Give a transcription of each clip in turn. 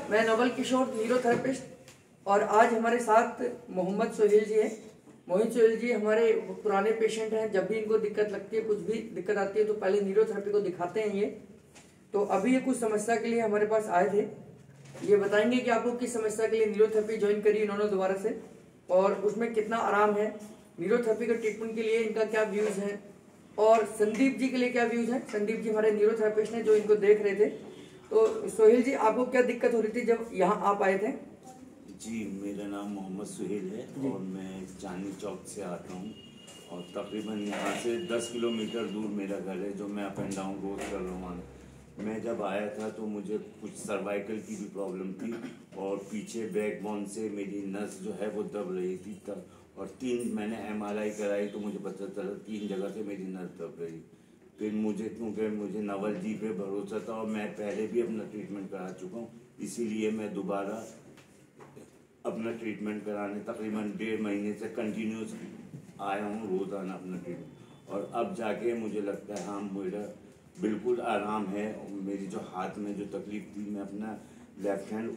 मैं नवल किशोर न्यूरोथेरेपिस्ट और आज हमारे साथ मोहम्मद सोहेल जी हैं। मोहित सोहेल जी हमारे पुराने पेशेंट हैं। जब भी इनको दिक्कत लगती है, कुछ भी दिक्कत आती है तो पहले न्यूरोथेरेपी को दिखाते हैं ये। तो अभी ये कुछ समस्या के लिए हमारे पास आए थे। ये बताएंगे कि आपको किस समस्या के लिए न्यूरोथेरेपी ज्वाइन करी इन्होंने दोबारा से और उसमें कितना आराम है, न्यूरोथेरेपी के ट्रीटमेंट के लिए इनका क्या व्यूज़ है और संदीप जी के लिए क्या व्यूज़ है। संदीप जी हमारे न्यूरोथेरेपिस्ट हैं जो इनको देख रहे थे। तो सोहेल जी, आपको क्या दिक्कत हो रही थी जब यहाँ आप आए थे? जी, मेरा नाम मोहम्मद सुहेल है और मैं चांदनी चौक से आता हूँ और तकरीबन यहाँ से 10 किलोमीटर दूर मेरा घर है जो मैं अप एंड डाउन रोज कर रहा हूँ। मैं जब आया था तो मुझे कुछ सर्वाइकल की भी प्रॉब्लम थी और पीछे बैकबोन से मेरी नस जो है वो दब रही थी तब, और 3 मैंने MRI कराई तो मुझे पता चला 3 जगह से मेरी नस दब रही। फिर क्योंकि मुझे नवल जी पे भरोसा था और मैं पहले भी अपना ट्रीटमेंट करा चुका हूँ, इसीलिए मैं दोबारा अपना ट्रीटमेंट कराने तकरीबन 1.5 महीने से कंटिन्यूस आया हूँ रोज़ाना अपना ट्रीटमेंट। और अब जाके मुझे लगता है हाँ मेरा बिल्कुल आराम है। मेरी जो हाथ में जो तकलीफ थी, मैं अपना लेफ्ट हैंड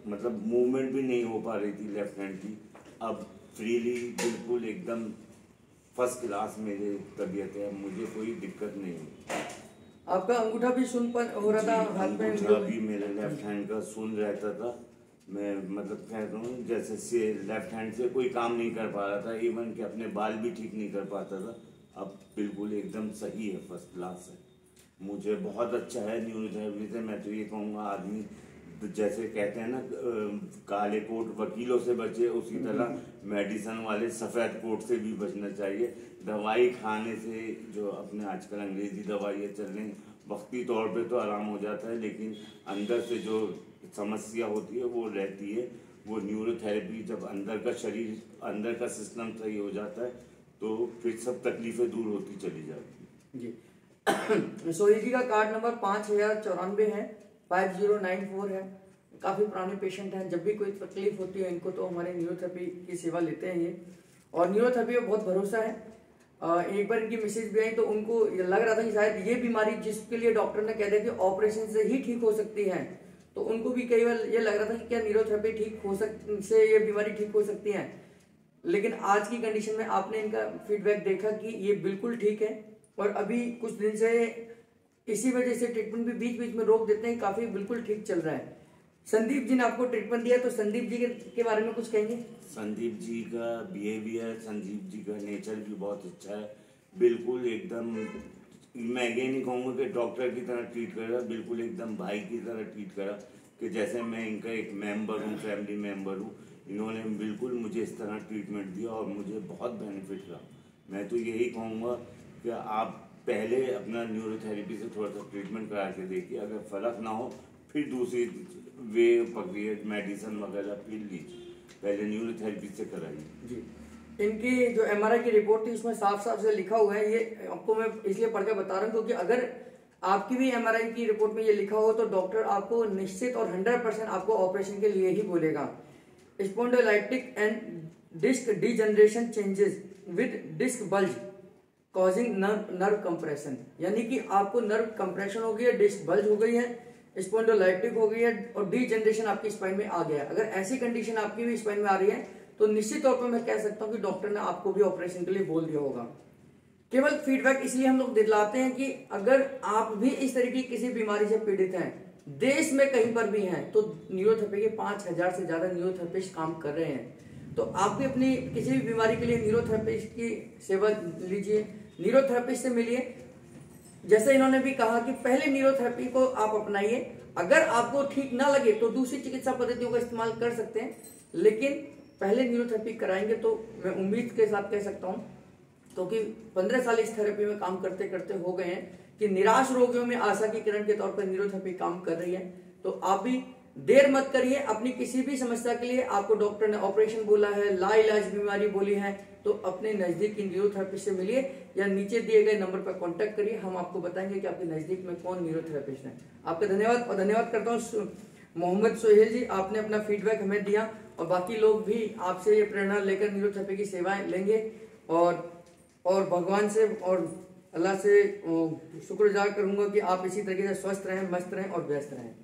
मतलब मूवमेंट भी नहीं हो पा रही थी लेफ्ट हैंड की, अब फ्रीली बिल्कुल एकदम फर्स्ट क्लास मेरी तबीयत है, मुझे कोई दिक्कत नहीं है। आपका अंगूठा भी सुन हो रहा था, हाथ में अंगूठा भी मेरे लेफ्ट हैंड का सुन रहता था। मैं मतलब कहता हूँ जैसे से लेफ्ट हैंड से कोई काम नहीं कर पा रहा था, इवन कि अपने बाल भी ठीक नहीं कर पाता था। अब बिल्कुल एकदम सही है, फर्स्ट क्लास है। मुझे बहुत अच्छा है न्यूरोथेरेपी से। मैं तो ये कहूँगा आदमी जैसे कहते हैं ना काले कोट वकीलों से बचे, उसी तरह मेडिसिन वाले सफ़ेद कोट से भी बचना चाहिए। दवाई खाने से जो अपने आजकल अंग्रेजी दवाइयाँ चल रही, वक्ती तौर पे तो आराम हो जाता है, लेकिन अंदर से जो समस्या होती है वो रहती है। वो न्यूरोथेरेपी जब अंदर का शरीर, अंदर का सिस्टम सही हो जाता है तो फिर सब तकलीफ़ें दूर होती चली जाती जी। सोहेल जी का कार्ड नंबर 5094 है, 5094 है। काफ़ी पुराने पेशेंट हैं। जब भी कोई तकलीफ होती है इनको तो हमारे न्यूरोथेरेपी की सेवा लेते हैं ये, और न्यूरोथेरेपी में बहुत भरोसा है। एक बार इनकी मैसेज भी आई तो उनको लग रहा था कि शायद ये बीमारी जिसके लिए डॉक्टर ने कह दिया कि ऑपरेशन से ही ठीक हो सकती है, तो उनको भी कई बार ये लग रहा था कि क्या न्यूरोथेरेपी ठीक हो से ये बीमारी ठीक हो सकती है। लेकिन आज की कंडीशन में आपने इनका फीडबैक देखा कि ये बिल्कुल ठीक है। और अभी कुछ दिन से इसी वजह से ट्रीटमेंट भी बीच बीच में रोक देते हैं, काफ़ी बिल्कुल ठीक चल रहा है। संदीप जी ने आपको ट्रीटमेंट दिया, तो संदीप जी के बारे में कुछ कहेंगे? संदीप जी का बिहेवियर, संदीप जी का नेचर भी बहुत अच्छा है। बिल्कुल एकदम, मैं ये नहीं कहूँगा कि डॉक्टर की तरह ट्रीट करा, बिल्कुल एकदम भाई की तरह ट्रीट करा कि जैसे मैं इनका एक मेंबर हूँ, फैमिली मेंबर हूँ। इन्होंने बिल्कुल मुझे इस तरह ट्रीटमेंट दिया और मुझे बहुत बेनिफिट रहा। मैं तो यही कहूँगा कि आप पहले अपना न्यूरोथेरेपी से थोड़ा सा ट्रीटमेंट करा के देखिए, अगर फ़र्क ना हो फिर दूसरी वे पकड़िए, मेडिसिन वगैरह फिर लीजिए, पहले न्यूरोथेरेपी से कराइए। जी। इनकी जो MRI की रिपोर्ट थी उसमें साफ साफ से लिखा हुआ है, ये आपको मैं इसलिए पढ़ के बता रहा हूँ क्योंकि अगर आपकी भी MRI की रिपोर्ट में ये लिखा हो तो डॉक्टर आपको निश्चित और 100% आपको ऑपरेशन के लिए ही बोलेगा। Spondylolytic and disc degeneration changes with disc bulge causing nerve compression, यानी कि आपको नर्व कंप्रेशन हो गई है, डिस्क बल्ज हो गई है, स्पॉन्डिलोलाइटिक हो गई है और डीजनरेशन आपकी स्पाइन में आ गया है। अगर ऐसी कंडीशन आपकी भी स्पाइन में आ रही है तो निश्चित तौर पर मैं कह सकता हूं कि डॉक्टर ने आपको भी ऑपरेशन के लिए बोल दिया होगा। केवल फीडबैक इसलिए हम लोग दिलाते हैं कि अगर आप भी इस तरह की किसी बीमारी से पीड़ित हैं, देश में कहीं पर भी हैं, तो न्यूरोथेरेपी के 5000 से ज्यादा न्यूरोथेरेपिस्ट काम कर रहे हैं। तो आप भी अपनी किसी भी बीमारी के लिए न्यूरोथेरेपिस्ट की सेवा लीजिए, न्यूरोथेरेपिस्ट से मिलिए। जैसे इन्होंने भी कहा कि पहले न्यूरोथेरेपी को आप अपनाइए, अगर आपको ठीक ना लगे तो दूसरी चिकित्सा पद्धतियों का इस्तेमाल कर सकते हैं, लेकिन पहले न्यूरोथेरेपी कराएंगे तो मैं उम्मीद के साथ कह सकता हूँ, क्योंकि 15 साल इस थेरेपी में काम करते करते हो गए हैं कि निराश रोगियों में आशा की किरण के तौर पर न्यूरोथेरेपी काम कर रही है। तो आप भी देर मत करिए, अपनी किसी भी समस्या के लिए आपको डॉक्टर ने ऑपरेशन बोला है, लाइलाज बीमारी बोली है, तो अपने नजदीक की न्यूरोथेरेपिस्ट से मिलिए या नीचे दिए गए नंबर पर कांटेक्ट करिए। हम आपको बताएंगे कि आपके नजदीक में कौन न्यूरोथेरेपिस्ट है। आपका धन्यवाद, और धन्यवाद करता हूँ मोहम्मद सोहेल जी, आपने अपना फीडबैक हमें दिया, और बाकी लोग भी आपसे ये प्रेरणा लेकर न्यूरोथेरेपी की सेवाएं लेंगे और भगवान से और अल्लाह से शुक्रगुजार करूंगा कि आप इसी तरीके से स्वस्थ रहें, मस्त रहें और व्यस्त रहें।